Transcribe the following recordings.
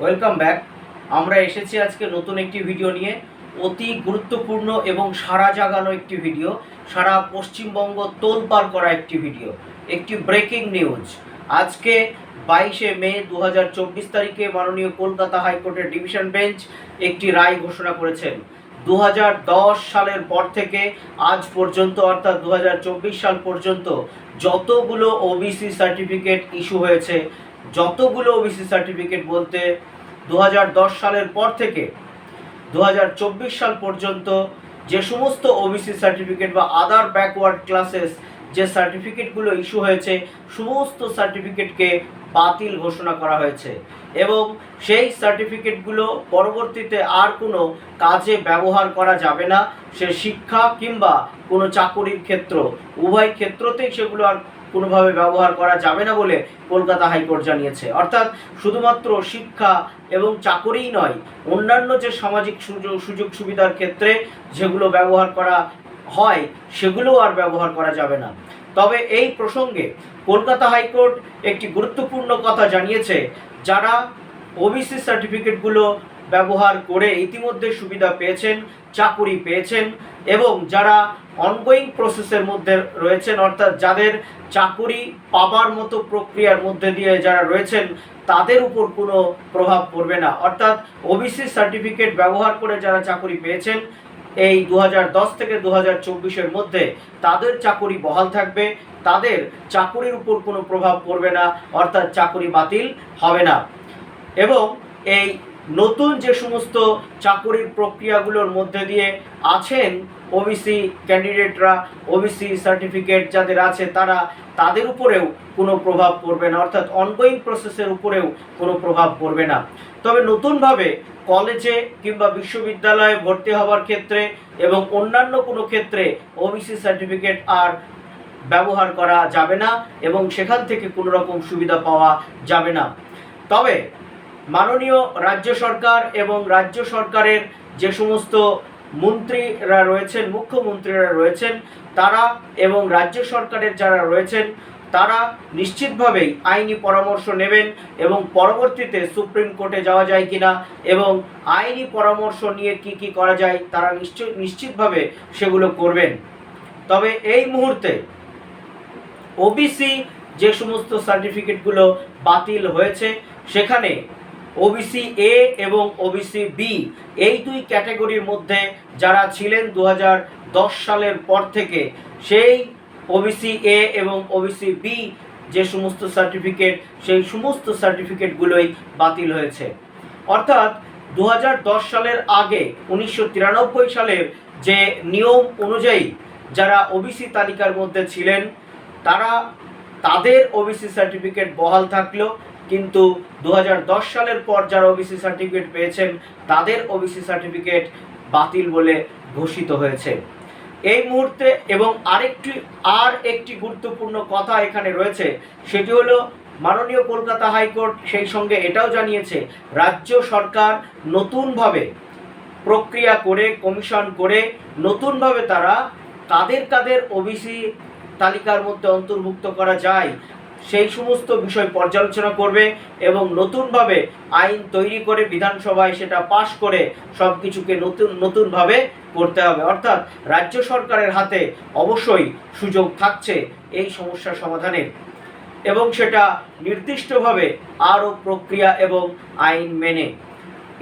Welcome back. আমরা এসেছি আজকে নতুন একটি ভিডিও নিয়ে, অতি গুরুত্বপূর্ণ এবং সারা জাগানো একটি ভিডিও, সারা পশ্চিমবঙ্গ তোলপাড় করা একটি ভিডিও, একটি ব্রেকিং নিউজ। আজকে 22শে মে 2024 তারিখে মাননীয় কলকাতা হাইকোর্টের ডিভিশন বেঞ্চ একটি রায় ঘোষণা করেছেন। 2010 সালের পর থেকে আজ পর্যন্ত অর্থাৎ 2024 সাল পর্যন্ত যতগুলো ওবিসি সার্টিফিকেট ইস্যু হয়েছে, যতগুলো ওবিসি সার্টিফিকেট বলতে 2010 সালের পর থেকে 2024 সাল পর্যন্ত যে সমস্ত ওবিসি সার্টিফিকেট বা আদার ব্যাকওয়ার্ড ক্লাসেস যে সার্টিফিকেটগুলো ইস্যু হয়েছে, সমস্ত সার্টিফিকেটকে বাতিল ঘোষণা করা হয়েছে এবং সেই সার্টিফিকেটগুলো পরবর্তীতে আর কোনো কাজে ব্যবহার করা যাবে না। সে শিক্ষা কিংবা কোনো চাকরির ক্ষেত্র, উভয় ক্ষেত্রতেই সেগুলো আর কোনোভাবে ব্যবহার করা যাবে না বলে কলকাতা হাইকোর্ট জানিয়েছে। অর্থাৎ শুধুমাত্র শিক্ষা এবং চাকরিই নয়, অন্যান্য যে সামাজিক সুযোগ সুবিধার ক্ষেত্রে যেগুলো ব্যবহার করা হয় সেগুলোও আর ব্যবহার করা যাবে না। তবে এই প্রসঙ্গে কলকাতা হাইকোর্ট একটি গুরুত্বপূর্ণ কথা জানিয়েছে। যারা ওবিসি সার্টিফিকেটগুলো ব্যবহার করে ইতিমধ্যে সুবিধা পেয়েছেন, চাকুরি পেয়েছেন এবং যারা অনগোয়িং প্রসেসের মধ্যে রয়েছেন, অর্থাৎ যাদের চাকুরি পাবার মতো প্রক্রিয়ার মধ্যে দিয়ে যারা রয়েছেন, তাদের উপর কোনো প্রভাব পড়বে না। অর্থাৎ ওবিসি সার্টিফিকেট ব্যবহার করে যারা চাকুরি পেয়েছেন এই 2010 থেকে 2024-এর মধ্যে, তাদের চাকুরি বহাল থাকবে, তাদের চাকুরির উপর কোনো প্রভাব পড়বে না, অর্থাৎ চাকুরি বাতিল হবে না। এবং এই নতুন যে সমস্ত চাকরির প্রক্রিয়াগুলোর মধ্যে দিয়ে আছেন ওবিসি ক্যান্ডিডেটরা, ওবিসি সার্টিফিকেট যাদের আছে তাদের উপরেও কোনো প্রভাব পড়বে না, অর্থাৎ অনগোয়িং প্রসেসের উপরেও কোনো প্রভাব পড়বে না। তবে নতুনভাবে কলেজে কিংবা বিশ্ববিদ্যালয়ে ভর্তি হওয়ার ক্ষেত্রে এবং অন্যান্য কোনো ক্ষেত্রে ওবিসি সার্টিফিকেট আর ব্যবহার করা যাবে না এবং সেখান থেকে কোনো রকম সুবিধা পাওয়া যাবে না। তবে মাননীয় রাজ্য সরকার এবং রাজ্য সরকারের যে সমস্ত মন্ত্রীরা রয়েছেন, মুখ্যমন্ত্রীরা রয়েছেন, তারা এবং রাজ্য সরকারের যারা রয়েছেন তারা নিশ্চিতভাবেই আইনি পরামর্শ নেবেন এবং পরবর্তীতে সুপ্রিম কোর্টে যাওয়া যায় কিনা এবং আইনি পরামর্শ নিয়ে কি করা যায় তারা নিশ্চিতভাবে সেগুলো করবেন। তবে এই মুহূর্তে ওবিসি যে সমস্ত সার্টিফিকেটগুলো বাতিল হয়েছে, সেখানে ওবিসি এ এবং ওবিসি বি এই দুই ক্যাটাগরির মধ্যে যারা ছিলেন 2010 সালের পর থেকে, সেই ওবিসি এ এবং ওবিসি বি যে সমস্ত সার্টিফিকেট, সেই সমস্ত সার্টিফিকেটগুলোই বাতিল হয়েছে। অর্থাৎ 2010 সালের আগে 1993 সালের যে নিয়ম অনুযায়ী যারা ওবিসি তালিকার মধ্যে ছিলেন তাদের ওবিসি সার্টিফিকেট বহাল থাকলো, কিন্তু 2010 সালের পর যারা ওবিসি সার্টিফিকেট পেয়েছেন তাদের ওবিসি সার্টিফিকেট বাতিল বলে ঘোষিত হয়েছে এই মুহূর্তে। এবং আর একটি গুরুত্বপূর্ণ কথা এখানে রয়েছে, সেটি হলো মাননীয় কলকাতা হাইকোর্ট সেই সঙ্গে এটাও জানিয়েছে রাজ্য সরকার নতুনভাবে প্রক্রিয়া করে, কমিশন করে নতুনভাবে তারা কাদের ওবিসি তালিকার মধ্যে অন্তর্ভুক্ত করা যায় সেই সমস্ত বিষয় পর্যালোচনা করবে এবং নতুনভাবে আইন তৈরি করে বিধানসভায় সেটা পাশ করে সব কিছুকে নতুনভাবে করতে হবে। অর্থাৎ রাজ্য সরকারের হাতে অবশ্যই সুযোগ থাকছে এই সমস্যার সমাধানের এবং সেটা নির্দিষ্টভাবে আরও প্রক্রিয়া এবং আইন মেনে।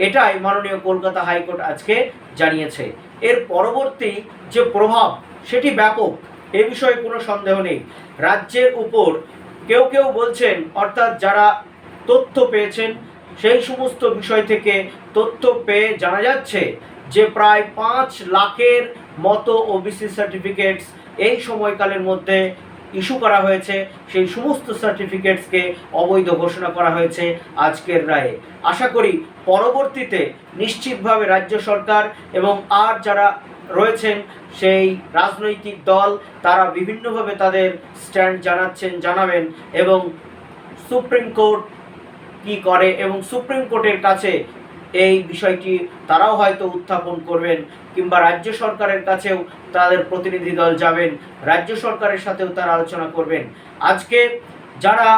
এটাই মাননীয় কলকাতা হাইকোর্ট আজকে জানিয়েছে। এর পরবর্তী যে প্রভাব সেটি ব্যাপক, এ বিষয়ে কোনো সন্দেহ নেই। রাজ্যের উপর কেউ বলছেন, অর্থাৎ যারা তথ্য পেয়েছেন সেই সমস্ত বিষয় থেকে তথ্য পেয়ে জানা যাচ্ছে যে প্রায় 5 লাখের মতো ওবিসি সার্টিফিকেটস এই সময়কালের মধ্যে ইস্যু করা হয়েছে। সেই সমস্ত সার্টিফিকেটসকে অবৈধ ঘোষণা করা হয়েছে আজকের রায়ে। আশা করি পরবর্তীতে নিশ্চিতভাবে রাজ্য সরকার এবং আর যারা রয়েছেন সেই রাজনৈতিক দল তারা বিভিন্নভাবে তাদের স্ট্যান্ড জানাবেন এবং সুপ্রিম কোর্ট কি করে এবং সুপ্রিম কোর্টের কাছে এই বিষয়টি তারাও হয়তো উত্থাপন করবেন, কিংবা রাজ্য সরকারের কাছেও তাদের প্রতিনিধি দল যাবেন, রাজ্য সরকারের সাথেও তারা আলোচনা করবেন। আজকে যারা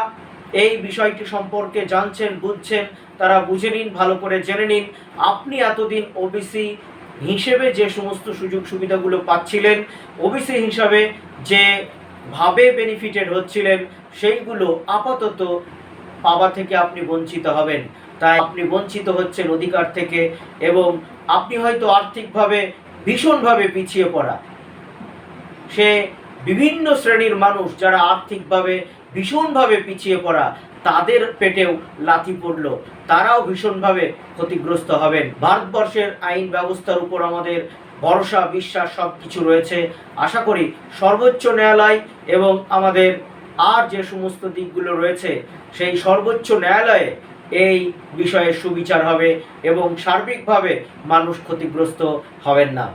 এই বিষয়টি সম্পর্কে জানছেন, বুঝছেন, তারা বুঝে নিন, ভালো করে জেনে নিন। আপনি এতদিন ওবিসি হিসেবে যে সমস্ত সুযোগ সুবিধাগুলো পাচ্ছিলেন, ওবিসি হিসাবে যে ভাবে বেনিফিটেড হচ্ছিলেন, সেইগুলো আপাতত পাওয়া থেকে আপনি বঞ্চিত হবেন। তাই আপনি বঞ্চিত হচ্ছেন অধিকার থেকে, এবং আপনি হয়তো আর্থিকভাবে ভীষণভাবে পিছিয়ে পড়া, সে বিভিন্ন শ্রেণীর মানুষ যারা আর্থিকভাবে ভীষণভাবে পিছিয়ে পড়া, তাদের পেটেও লাথি পড়ল, তারাও ভীষণভাবে ক্ষতিগ্রস্ত হবেন। ভারতবর্ষের আইন ব্যবস্থার উপর আমাদের ভরসা, বিশ্বাস সব কিছু রয়েছে। আশা করি সর্বোচ্চ ন্যায়ালয় এবং আমাদের আর যে সমস্ত দিকগুলো রয়েছে, সেই সর্বোচ্চ ন্যায়ালয়ে এই বিষয়ে সুবিচার হবে এবং সার্বিকভাবে মানুষ ক্ষতিগ্রস্ত হবেন না।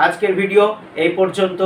আজকের ভিডিও এই পর্যন্ত।